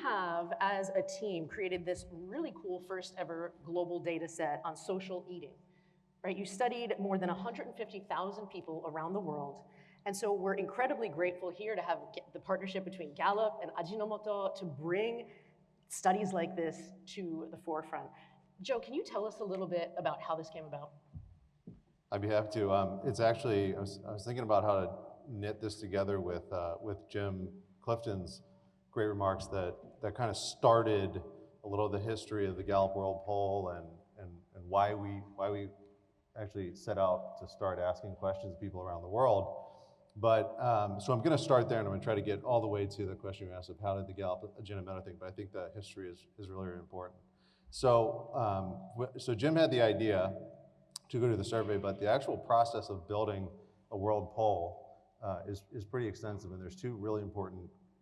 have, as a team, created this really cool first ever global data set on social eating, right? You studied more than 150,000 people around the world. And so we're incredibly grateful here to have the partnership between Gallup and Ajinomoto to bring studies like this to the forefront. Joe, can you tell us a little bit about how this came about? I'd be happy to. It's actually, I was thinking about how to knit this together with Jim Clifton's great remarks that kind of started a little of the history of the Gallup World Poll and why we actually set out to start asking questions of people around the world. But, so I'm gonna start there and I'm gonna try to get all the way to the question you asked of how did the Gallup agenda meta thing, but I think that history is really, really important. So, so Jim had the idea to go to the survey, but the actual process of building a world poll is pretty extensive, and there's two really important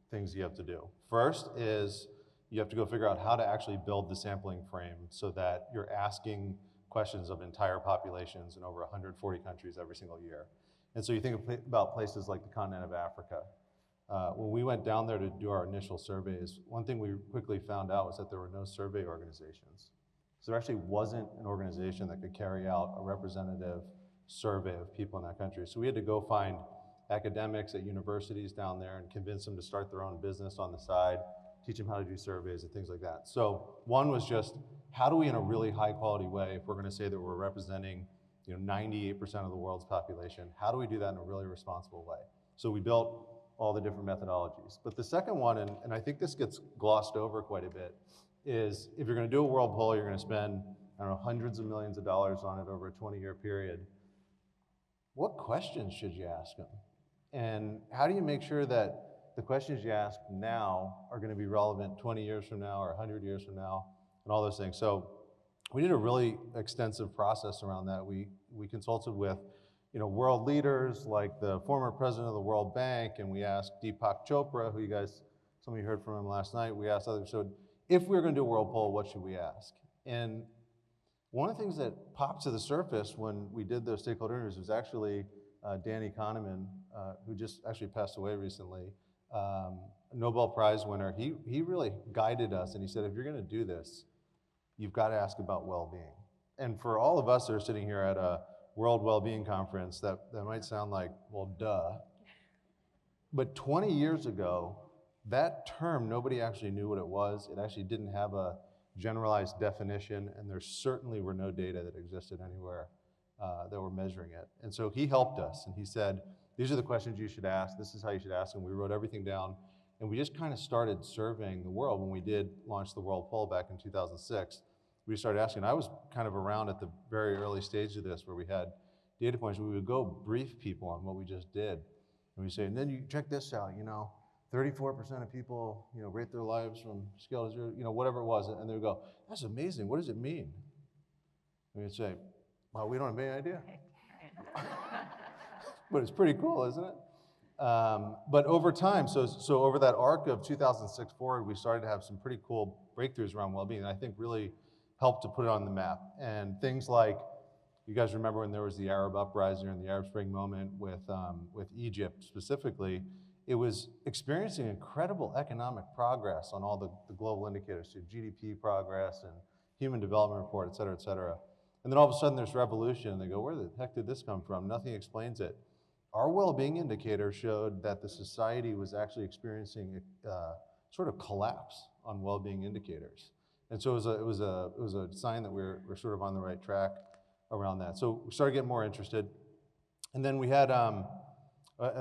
things you have to do. First is you have to go figure out how to actually build the sampling frame so that you're asking questions of entire populations in over 140 countries every single year. And so you think about places like the continent of Africa. When we went down there to do our initial surveys, one thing we quickly found out was that there were no survey organizations. So there actually wasn't an organization that could carry out a representative survey of people in that country. So we had to go find academics at universities down there and convince them to start their own business on the side, teach them how to do surveys and things like that. So one was just, how do we in a really high quality way, if we're gonna say that we're representing 98% of the world's population, how do we do that in a really responsible way? So we built all the different methodologies. But the second one, and I think this gets glossed over quite a bit, is if you're gonna do a world poll, you're gonna spend, I don't know, hundreds of millions of dollars on it over a 20-year period. What questions should you ask them? And how do you make sure that the questions you ask now are gonna be relevant 20 years from now or 100 years from now, and all those things. So we did a really extensive process around that. We consulted with world leaders like the former president of the World Bank, and we asked Deepak Chopra, who some of you heard from him last night. We asked others, so if we were gonna do a world poll, what should we ask? And one of the things that popped to the surface when we did those stakeholder interviews was actually Danny Kahneman, who just actually passed away recently, a Nobel Prize winner. He really guided us, and he said, if you're gonna do this, you've got to ask about well-being. And for all of us that are sitting here at a World Wellbeing Conference, that might sound like, well, duh. But 20 years ago, that term, nobody actually knew what it was. It actually didn't have a generalized definition, and there certainly were no data that existed anywhere that were measuring it. And so he helped us, and he said, these are the questions you should ask, this is how you should ask them. We wrote everything down, and we just kind of started surveying the world when we did launch the World Poll back in 2006. We started asking. I was kind of around at the very early stage of this where we had data points. We would go brief people on what we just did. And we say, and then you check this out, 34% of people, rate their lives from scale to 0, whatever it was. And they would go, that's amazing, what does it mean? And we'd say, well, we don't have any idea. But it's pretty cool, isn't it? But over time, so over that arc of 2006 forward, we started to have some pretty cool breakthroughs around well-being, and I think really helped to put it on the map. And things like, you guys remember when there was the Arab uprising and the Arab Spring moment with Egypt specifically, it was experiencing incredible economic progress on all the global indicators, so GDP progress and Human Development Report, et cetera, et cetera. And then all of a sudden there's revolution, and they go, where the heck did this come from? Nothing explains it. Our well-being indicator showed that the society was actually experiencing a sort of collapse on well-being indicators. And so it was a sign that we're sort of on the right track around that. So we started getting more interested. And then we had an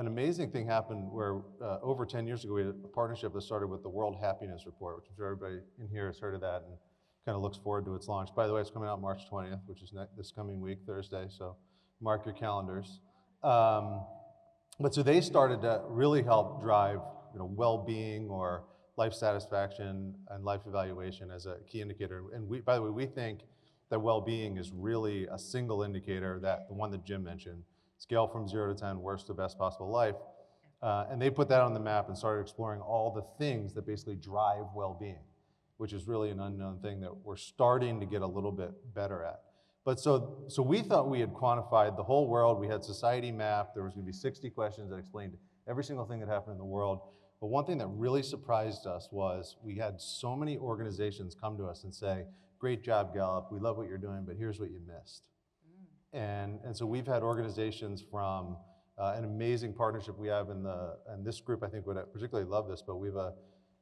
amazing thing happen where over 10 years ago, we had a partnership that started with the World Happiness Report, which I'm sure everybody in here has heard of that and kind of looks forward to its launch. By the way, it's coming out March 20th, which is this coming week, Thursday, so mark your calendars. But so they started to really help drive well-being or life satisfaction and life evaluation as a key indicator. And by the way, we think that well-being is really a single indicator, that the one that Jim mentioned, scale from 0 to 10, worst to best possible life. And they put that on the map and started exploring all the things that basically drive well-being, which is really an unknown thing that we're starting to get a little bit better at. But so we thought we had quantified the whole world. We had society mapped. There was going to be 60 questions that explained every single thing that happened in the world. But one thing that really surprised us was we had so many organizations come to us and say, great job, Gallup, we love what you're doing, but here's what you missed. And so we've had organizations from an amazing partnership we have and this group I think would particularly love this, but we have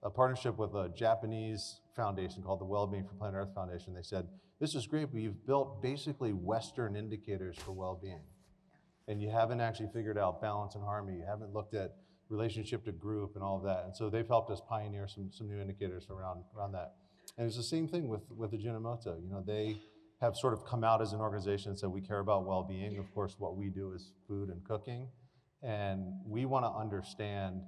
a partnership with a Japanese foundation called the Wellbeing for Planet Earth Foundation. They said, this is great, but you've built basically Western indicators for well-being. And you haven't actually figured out balance and harmony. You haven't looked at relationship to group and all of that. And so they've helped us pioneer some new indicators around that. And it's the same thing with the Ajinomoto. You know, they have sort of come out as an organization and said, we care about well-being. Of course, what we do is food and cooking. And we want to understand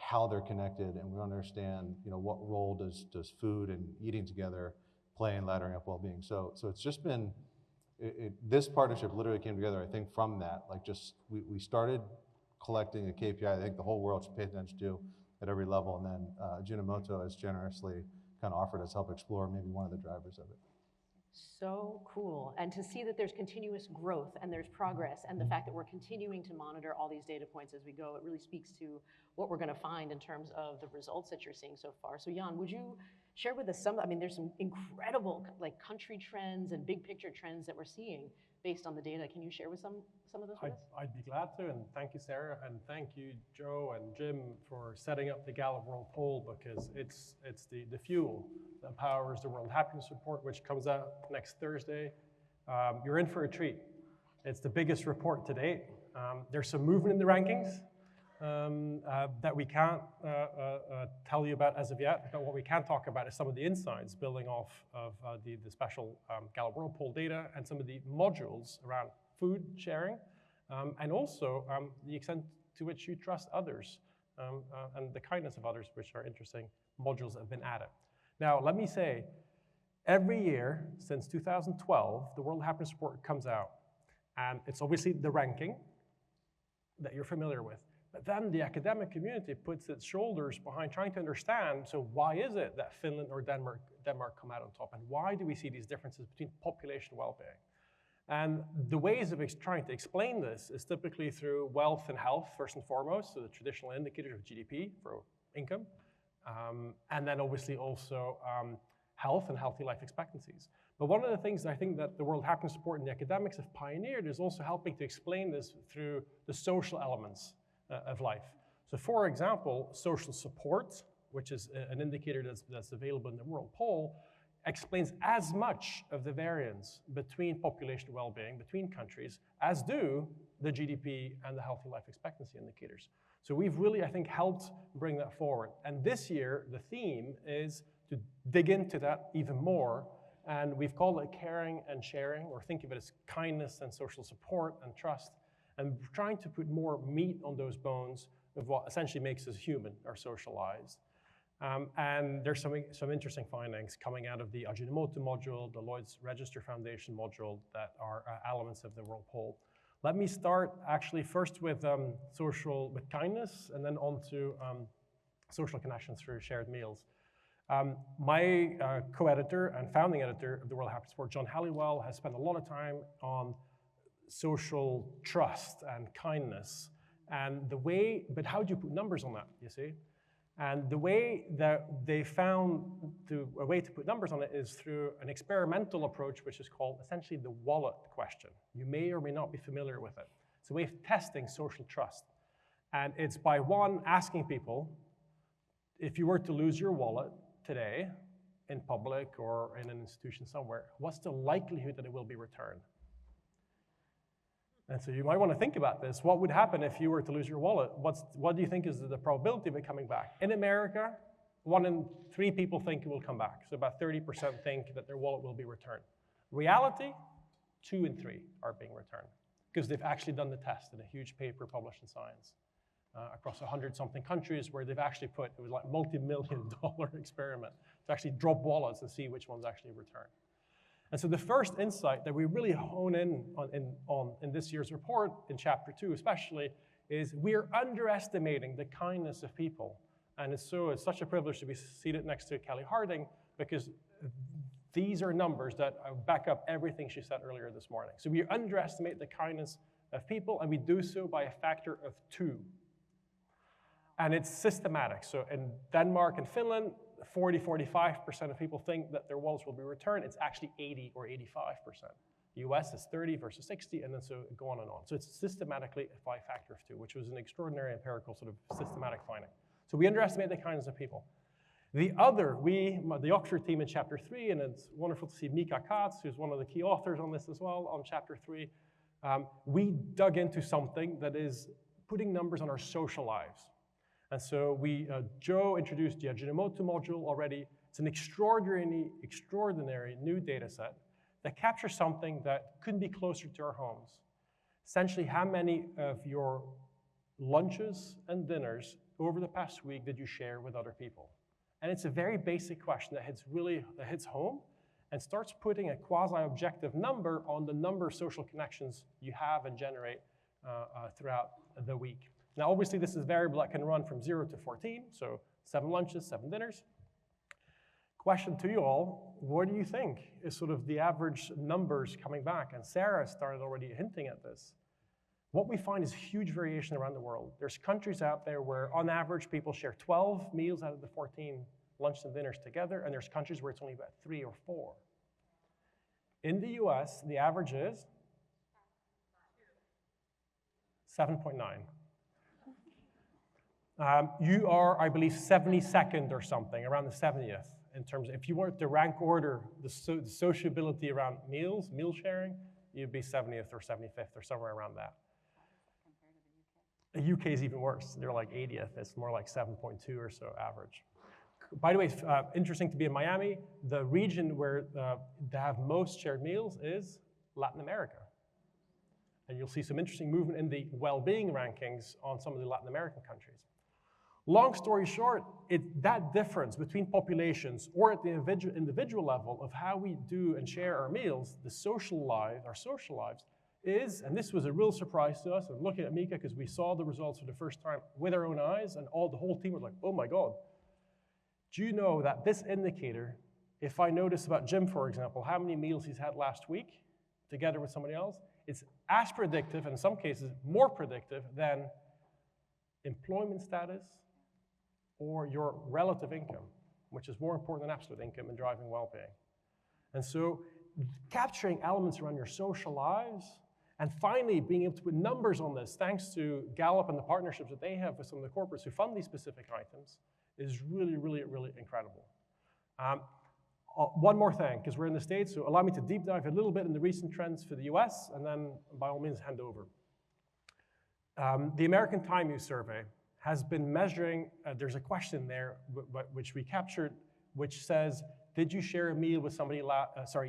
how they're connected, and we understand, you know, what role does food and eating together play in laddering up well-being. So it's just been, this partnership literally came together, I think, from that. Like just, we started collecting a KPI I think the whole world should pay attention to at every level, and then Ajinomoto has generously kind of offered us help explore maybe one of the drivers of it. So cool. And to see that there's continuous growth and there's progress, and the fact that we're continuing to monitor all these data points as we go, it really speaks to what we're going to find in terms of the results that you're seeing so far. So Jan, would you share with us some, I mean, there's some incredible like country trends and big picture trends that we're seeing based on the data. Can you share with some of those with us? I'd be glad to, and thank you, Sarah, and thank you, Joe and Jim, for setting up the Gallup World Poll, because it's the fuel that powers the World Happiness Report, which comes out next Thursday. You're in for a treat. It's the biggest report to date. There's some movement in the rankings that we can't tell you about as of yet. But what we can talk about is some of the insights building off of the special Gallup World Poll data, and some of the modules around food sharing, and also the extent to which you trust others and the kindness of others, which are interesting modules that have been added. Now, let me say, every year since 2012, the World Happiness Report comes out, and it's obviously the ranking that you're familiar with. But then the academic community puts its shoulders behind trying to understand, so why is it that Finland or Denmark come out on top? And why do we see these differences between population well-being? And the ways of trying to explain this is typically through wealth and health, first and foremost, so the traditional indicators of GDP for income, and then obviously also health and healthy life expectancies. But one of the things I think that the World Happiness Report and the academics have pioneered is also helping to explain this through the social elements of life. So for example, social support, which is an indicator that's available in the World Poll, explains as much of the variance between population well-being, between countries, as do the GDP and the healthy life expectancy indicators. So we've really, I think, helped bring that forward. And this year, the theme is to dig into that even more, and we've called it caring and sharing, or think of it as kindness and social support and trust, and trying to put more meat on those bones of what essentially makes us human or socialized. And there's some interesting findings coming out of the Ajinomoto module, the Lloyd's Register Foundation module, that are elements of the World Poll. Let me start actually first with kindness, and then on to social connections through shared meals. My co-editor and founding editor of the World Happiness Report, John Halliwell, has spent a lot of time on social trust and kindness, and but how do you put numbers on that, you see? And the way that they found a way to put numbers on it is through an experimental approach, which is called essentially the wallet question. You may or may not be familiar with it. It's a way of testing social trust. And it's by asking people, if you were to lose your wallet today in public or in an institution somewhere, what's the likelihood that it will be returned? And so you might want to think about this. What would happen if you were to lose your wallet? What do you think is the probability of it coming back? In America, 1 in 3 people think it will come back. So about 30% think that their wallet will be returned. Reality, 2 in 3 are being returned, because they've actually done the test in a huge paper published in Science across 100-something countries, where they've actually it was like multi-million-dollar experiment to actually drop wallets and see which ones actually return. And so the first insight that we really hone in on in this year's report, in chapter 2 especially, is we're underestimating the kindness of people. And it's such a privilege to be seated next to Kelli Harding, because these are numbers that back up everything she said earlier this morning. So we underestimate the kindness of people, and we do so by a factor of 2. And it's systematic. So in Denmark and Finland, 45% of people think that their wallets will be returned. It's actually 80 or 85%. The US is 30 versus 60, and then so go on and on. So it's systematically by a factor of 2, which was an extraordinary empirical sort of systematic finding. So we underestimate the kindness of people. The Oxford team in chapter 3, and it's wonderful to see Mika Katz, who's one of the key authors on this as well, on chapter 3, we dug into something that is putting numbers on our social lives. And so Joe introduced the Ajinomoto module already. It's an extraordinary new data set that captures something that couldn't be closer to our homes. Essentially, how many of your lunches and dinners over the past week did you share with other people? And it's a very basic question that hits home and starts putting a quasi-objective number on the number of social connections you have and generate throughout the week. Now, obviously, this is a variable that can run from 0 to 14, so 7 lunches, 7 dinners. Question to you all, what do you think is sort of the average numbers coming back? And Sara started already hinting at this. What we find is huge variation around the world. There's countries out there where, on average, people share 12 meals out of the 14 lunches and dinners together, and there's countries where it's only about 3 or 4. In the US, the average is 7.9. You are, I believe, 72nd or something, around the 70th, in terms of, if you were to rank order the sociability around meals, meal sharing, you'd be 70th or 75th or somewhere around that. The UK is even worse. They're like 80th. It's more like 7.2 or so average. By the way, it's interesting to be in Miami. The region where they have most shared meals is Latin America. And you'll see some interesting movement in the well-being rankings on some of the Latin American countries. Long story short, that difference between populations or at the individual level of how we do and share our meals, our social lives, is, and this was a real surprise to us, and looking at Mika because we saw the results for the first time with our own eyes, and the whole team was like, oh my God. Do you know that this indicator, if I notice about Jim, for example, how many meals he's had last week together with somebody else, it's as predictive, and in some cases more predictive, than employment status or your relative income, which is more important than absolute income in driving well-being. And so capturing elements around your social lives, and finally being able to put numbers on this, thanks to Gallup and the partnerships that they have with some of the corporates who fund these specific items, is really, really, really incredible. One more thing, because we're in the States, so allow me to deep dive a little bit in the recent trends for the US, and then by all means hand over. The American Time Use Survey has been measuring, there's a question there which we captured, which says, did you share a meal with somebody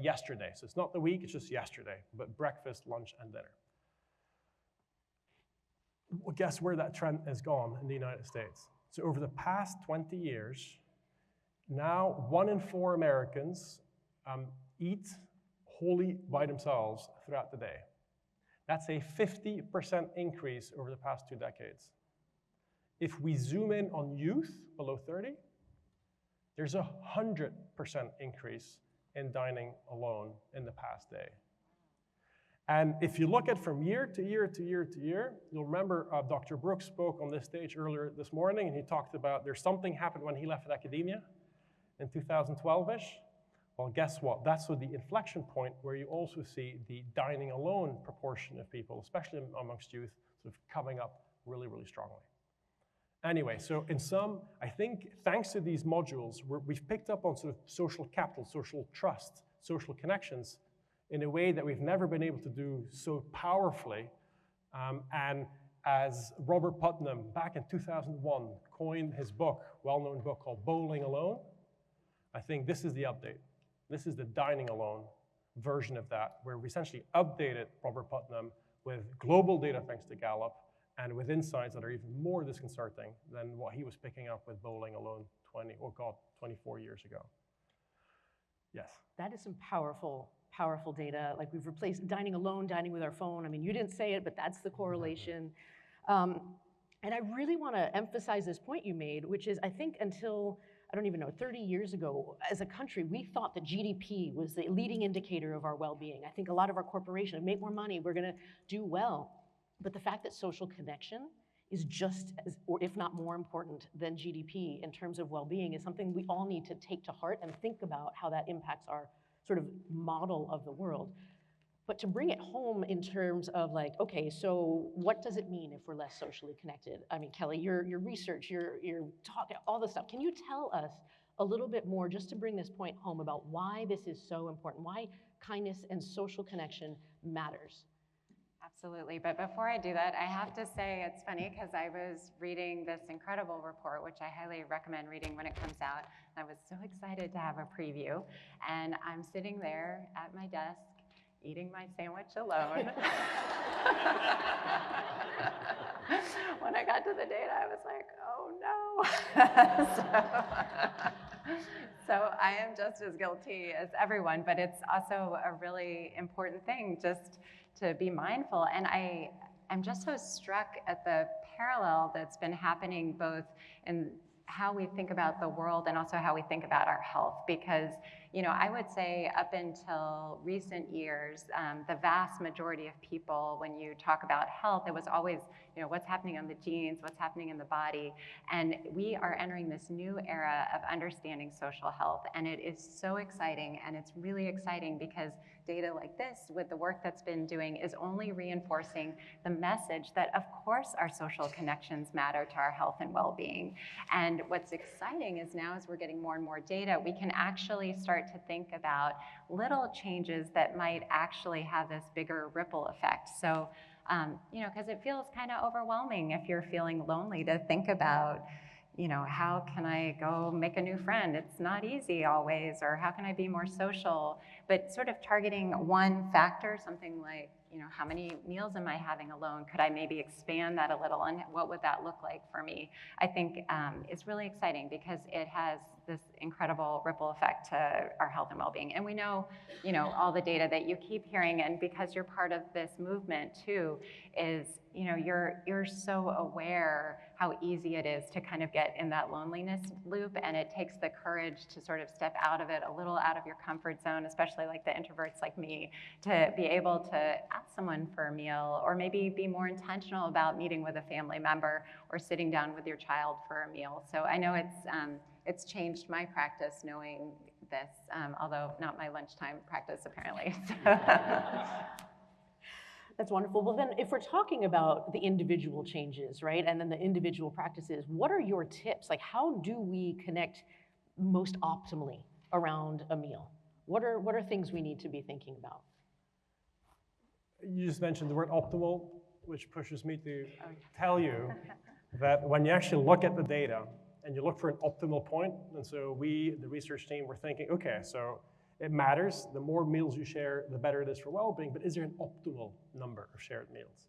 yesterday? So it's not the week, it's just yesterday, but breakfast, lunch, and dinner. Well, guess where that trend has gone in the United States? So over the past 20 years, now 1 in 4 Americans eat wholly by themselves throughout the day. That's a 50% increase over the past 2 decades. If we zoom in on youth below 30, there's a 100% increase in dining alone in the past day. And if you look at from year to year to year to year, you'll remember Dr. Brooks spoke on this stage earlier this morning, and he talked about there's something happened when he left academia in 2012-ish. Well, guess what? That's the inflection point where you also see the dining alone proportion of people, especially amongst youth, sort of coming up really, really strongly. Anyway, so in sum, I think thanks to these modules, we've picked up on sort of social capital, social trust, social connections in a way that we've never been able to do so powerfully. And as Robert Putnam, back in 2001, coined his book, well-known book called Bowling Alone, I think this is the update. This is the dining alone version of that, where we essentially updated Robert Putnam with global data thanks to Gallup, and with insights that are even more disconcerting than what he was picking up with Bowling Alone 24 years ago. Yes? That is some powerful, powerful data. Like, we've replaced dining alone, dining with our phone. I mean, you didn't say it, but that's the correlation. And I really want to emphasize this point you made, which is, I think until, I don't even know, 30 years ago, as a country, we thought that GDP was the leading indicator of our well-being. I think a lot of our corporations make more money, we're going to do well. But the fact that social connection is just as, or if not more important than GDP in terms of well-being is something we all need to take to heart and think about how that impacts our sort of model of the world. But to bring it home in terms of like, okay, so what does it mean if we're less socially connected? I mean, Kelli, your research, your talk, all this stuff. Can you tell us a little bit more just to bring this point home about why this is so important, why kindness and social connection matters? Absolutely, but before I do that, I have to say it's funny because I was reading this incredible report, which I highly recommend reading when it comes out. I was so excited to have a preview, and I'm sitting there at my desk eating my sandwich alone. When I got to the data, I was like, oh no. So I am just as guilty as everyone, but it's also a really important thing just to be mindful. And I'm just so struck at the parallel that's been happening both in how we think about the world and also how we think about our health. Because, you know, I would say up until recent years, the vast majority of people, when you talk about health, it was always, you know, what's happening on the genes, what's happening in the body. And we are entering this new era of understanding social health. And it is so exciting. And it's really exciting because data like this, with the work that's been doing, is only reinforcing the message that, of course, our social connections matter to our health and well-being. And what's exciting is now, as we're getting more and more data, we can actually start to think about little changes that might actually have this bigger ripple effect. So, you know, because it feels kind of overwhelming if you're feeling lonely to think about, you know, how can I go make a new friend? It's not easy always, or how can I be more social? But sort of targeting one factor, something like, you know, how many meals am I having alone? Could I maybe expand that a little, and what would that look like for me? I think it's really exciting because it has this incredible ripple effect to our health and well-being. And we know, you know, all the data that you keep hearing, and because you're part of this movement too, is, you know, you're so aware how easy it is to kind of get in that loneliness loop, and it takes the courage to sort of step out of it, a little out of your comfort zone, especially like the introverts like me, to be able to ask someone for a meal, or maybe be more intentional about meeting with a family member or sitting down with your child for a meal. So I know it's changed my practice knowing this, although not my lunchtime practice apparently. That's wonderful. Well, then if we're talking about the individual changes, right, and then the individual practices, what are your tips? Like, how do we connect most optimally around a meal? What are things we need to be thinking about? You just mentioned the word optimal, which pushes me to tell you that when you actually look at the data and you look for an optimal point, and so we, the research team, were thinking, okay, so it matters. The more meals you share, the better it is for well-being, but is there an optimal number of shared meals?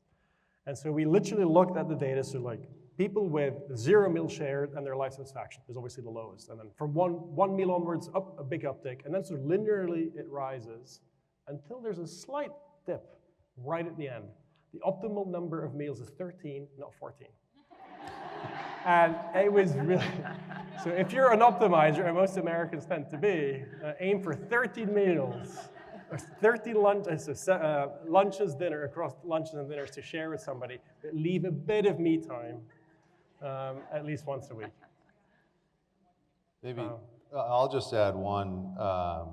And so we literally looked at the data, so like people with 0 meals shared and their life satisfaction is obviously the lowest. And then from one meal onwards, up a big uptick, and then sort of linearly it rises until there's a slight dip right at the end. The optimal number of meals is 13, not 14. And it was really, so if you're an optimizer, and most Americans tend to be, aim for 13 meals, or 13 lunches, dinner, across lunches and dinners to share with somebody, but leave a bit of me time, at least once a week. Maybe, I'll just add one, at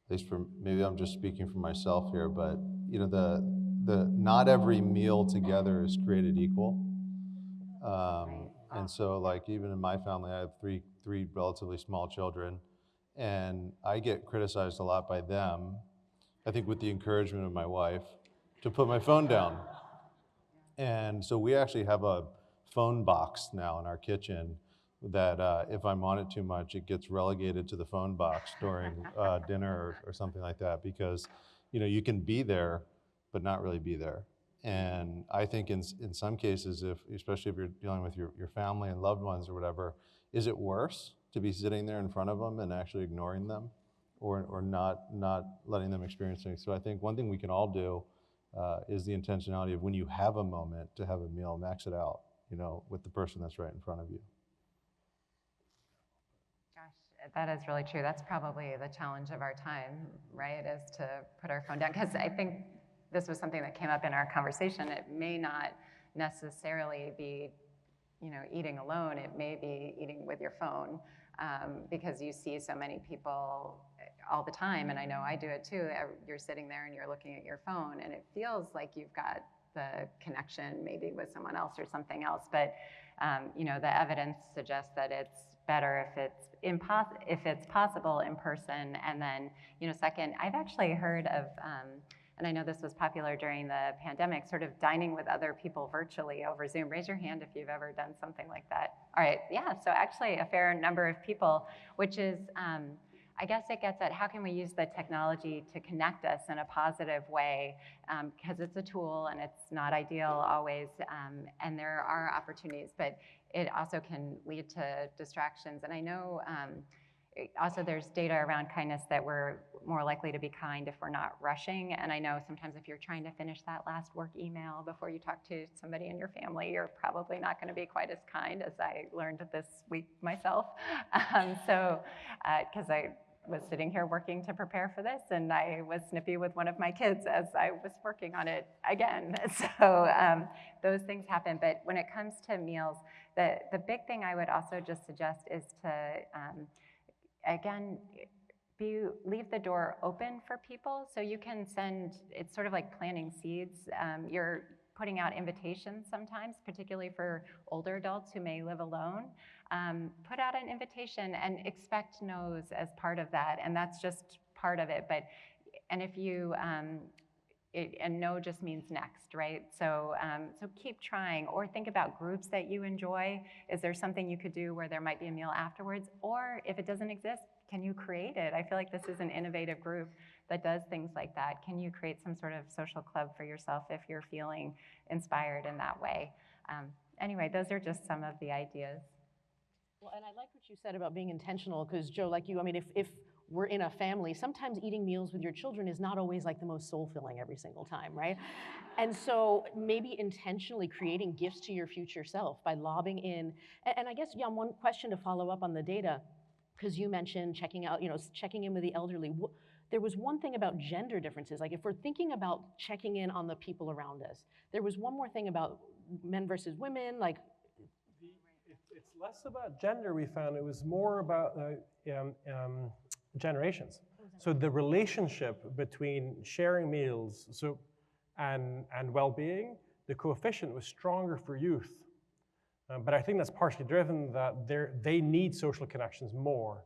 least for, maybe I'm just speaking for myself here, but you know, the not every meal together is created equal. And so like even in my family, I have three relatively small children, and I get criticized a lot by them, I think with the encouragement of my wife, to put my phone down. And so we actually have a phone box now in our kitchen that if I'm on it too much, it gets relegated to the phone box during dinner or something like that, because you know, you can be there, but not really be there. And I think in some cases, especially if you're dealing with your family and loved ones or whatever, is it worse to be sitting there in front of them and actually ignoring them, or not letting them experience things? So I think one thing we can all do is the intentionality of when you have a moment to have a meal, max it out, you know, with the person that's right in front of you. Gosh, that is really true. That's probably the challenge of our time, right, is to put our phone down. Because I think this was something that came up in our conversation. It may not necessarily be, eating alone. It may be eating with your phone, because you see so many people all the time, and I know I do it too. You're sitting there and you're looking at your phone, and it feels like you've got the connection maybe with someone else or something else, but the evidence suggests that it's better if it's possible in person. And then, second, I've actually heard of, and I know this was popular during the pandemic, sort of dining with other people virtually over Zoom. Raise your hand if you've ever done something like that. All right, yeah, so actually a fair number of people, which is, I guess it gets at how can we use the technology to connect us in a positive way, because it's a tool and it's not ideal always, and there are opportunities, but it also can lead to distractions. And I know also there's data around kindness that we're more likely to be kind if we're not rushing. And I know sometimes if you're trying to finish that last work email before you talk to somebody in your family, you're probably not going to be quite as kind, as I learned this week myself. Because I was sitting here working to prepare for this, and I was snippy with one of my kids as I was working on it again. So those things happen. But when it comes to meals, the big thing I would also just suggest is to, again, leave the door open for people. So you can send, it's sort of like planting seeds. You're putting out invitations sometimes, particularly for older adults who may live alone. Put out an invitation and expect no's as part of that, and that's just part of it. And if you, and no just means next, right? So keep trying, or think about groups that you enjoy. Is there something you could do where there might be a meal afterwards? Or if it doesn't exist, can you create it? I feel like this is an innovative group that does things like that. Can you create some sort of social club for yourself if you're feeling inspired in that way? Anyway, those are just some of the ideas. Well, and I like what you said about being intentional, because Joe, like you, I mean, if we're in a family, sometimes eating meals with your children is not always like the most soul-filling every single time, right? And so maybe intentionally creating gifts to your future self by lobbing in, and I guess, Jan, one question to follow up on the data, because you mentioned checking in with the elderly. There was one thing about gender differences. Like if we're thinking about checking in on the people around us, there was one more thing about men versus women, like. It's less about gender, we found. It was more about generations. So the relationship between sharing meals and well-being, the coefficient was stronger for youth. But I think that's partially driven that they need social connections more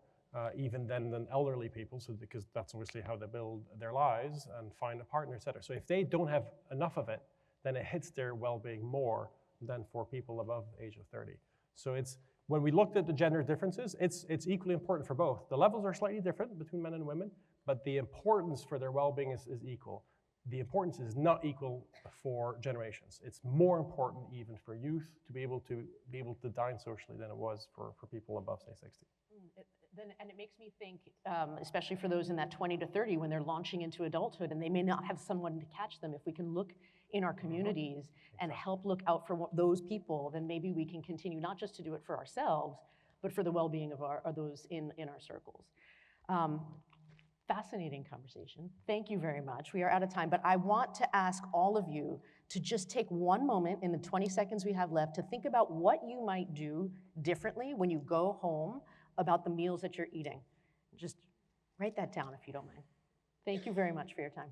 even than elderly people, so because that's obviously how they build their lives and find a partner, et cetera. So if they don't have enough of it, then it hits their well-being more than for people above the age of 30. So when we looked at the gender differences, it's equally important for both. The levels are slightly different between men and women, but the importance for their well-being is equal. The importance is not equal for generations. It's more important even for youth to be able to dine socially than it was for people above, say, 60. And it makes me think, especially for those in that 20 to 30, when they're launching into adulthood and they may not have someone to catch them, if we can look in our communities and help look out for those people, then maybe we can continue not just to do it for ourselves, but for the well-being of those in our circles. Fascinating conversation. Thank you very much. We are out of time, but I want to ask all of you to just take one moment in the 20 seconds we have left to think about what you might do differently when you go home about the meals that you're eating. Just write that down if you don't mind. Thank you very much for your time.